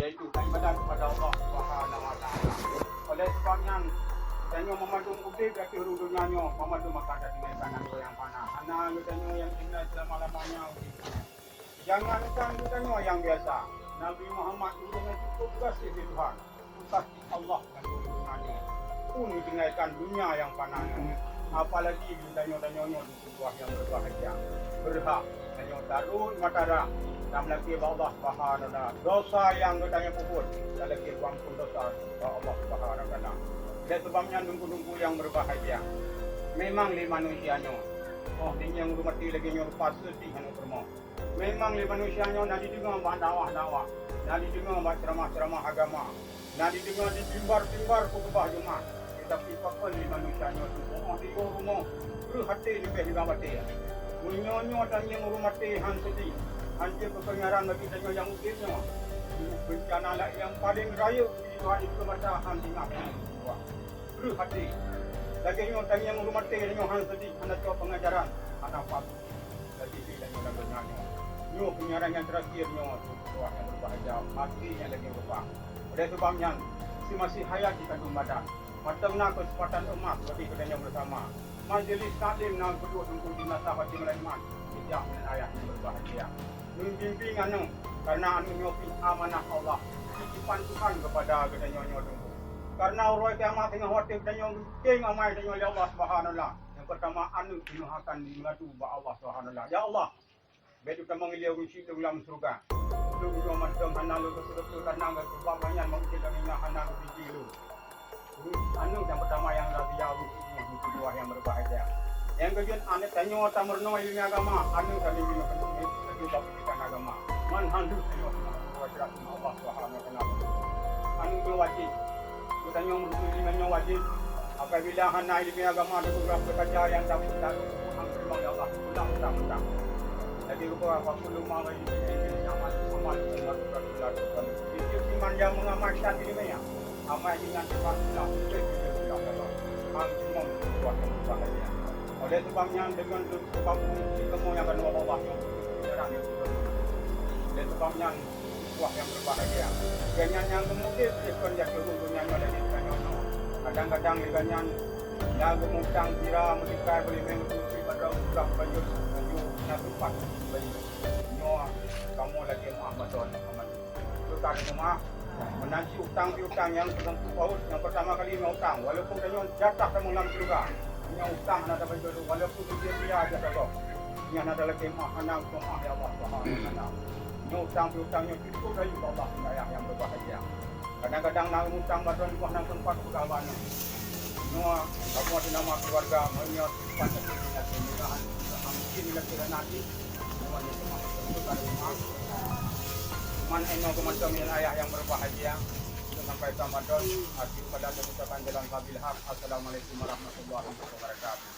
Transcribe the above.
Iaitu beribadah kepada Allah Subhanahu Wa Taala. Oleh sebabnya tanya memandu udip dari dunia memandu maka ada dengan kanan yang panah. Anak tanya yang tinggal selama-lamanya udip. Jangankan tanya yang biasa. Nabi Muhammad dengan cukup kasih di Tuhan. Kasih Allah dan dunia pun tinggalkan dunia yang panah. Apalagi tanya-tanya di sebuah yang berbahagia. Berhak tanya tarun matara. Dan lagi Allah Subhanahu Wa Taala. Dosa yang bertanya puput. Dan lagi ampun dosa Allah Subhanahu Wa Taala. Dan sebabnya nunggu-nunggu yang berbahagia. Memang li manusianya. Oh, ini yang rumah ti lagi nyor pas sedih hanu permo. Memang li manusianya nanti dengar bah dakwah-dakwah. Nanti dengar bah ceramah-ceramah agama. Nanti dengar di timbar-timbar ku kebah Jumat. Tetapi apa li manusianya tu? Oh, di rumah. Hati lebih juga mati. Munyonyo tanya rumah ti han sedih. Hancur kepengaran bagi tanya yang ukirnya. Bencana lah yang paling raya di Tuhan itu mata han tinggal. Hati. Lagi nyo tanya yang rumah teh nyo han sedih anak tua pengajaran anak apa. Lagi bila nyo dah bernyanyi. Nyo penyiaran yang terakhir nyo tua yang berbahagia hatinya lagi lupa. Oleh sebabnya si masih hayat di kandung badan. Matangna kesempatan emas bagi kedanya bersama. Majlis taklim nang kedua tunggu di nasihat di Melaiman. Sejak dan ayah yang berbahagia. Membimbing anu karena anu nyopi amanah Allah. Titipan Tuhan kepada kedanya nyo tunggu. Karena orang kiamat tengah waktu dan yang king amai dengan Allah Subhanahu Wa Taala. Yang pertama anu dinuhakan di mengadu ba Allah Subhanahu Wa Taala. Ya Allah, bedu kita mengilia usi dalam surga. Lu cuma macam hanalu betul-betul karena sebab banyak mungkin dengan hanalu bijilu. Anu yang pertama yang rabi ya yang kedua yang berbahagia. Yang kedua ane tanya tamerno ilmu agama, anu kali ini lagi bagikan agama. Man handu tanya Allah Subhanahu Wa Taala. Anu wajib tanya muslimnya wajib apabila hana ilmu agama ada beberapa kerja yang tak benar hampir ya Allah undang-undang jadi rupa apa perlu mau ini nyaman amal umat Rasulullah itu iman yang mengamalkan ilmunya amal dengan Allah itu Allah maksimum buat bahagia oleh sebabnya dengan sebab kamu yang akan Allah yang berjalan oleh sebabnya buah yang berbahagia. Ganyan yang kemudian ikon jatuh dunia ada di kanyono. Kadang-kadang ganyan yang gemutang kira menikah boleh mengikuti pada ulang baju natupat baju. Nyoa kamu lagi Muhammad Muhammad. Tukar rumah menanti utang piutang yang sedang paut yang pertama kali utang walaupun kanyon jatah kamu dalam surga. Yang utang ada baju walaupun dia aja tak. Yang ada lagi anak rumah ya Allah Subhanahu Wa Taala. Utang-utangnya cukup dari Allah yang berbahagia. Kadang-kadang nak utang badan buah nang tempat ugawan. Semua kamu ada nama keluarga menyot pada kemudahan mungkin kira nanti semuanya semua untuk ada rumah. Man eno macam ayah yang berbahagia sampai Ramadan hati pada ucapan jalan kabil hak. Assalamualaikum warahmatullahi wabarakatuh.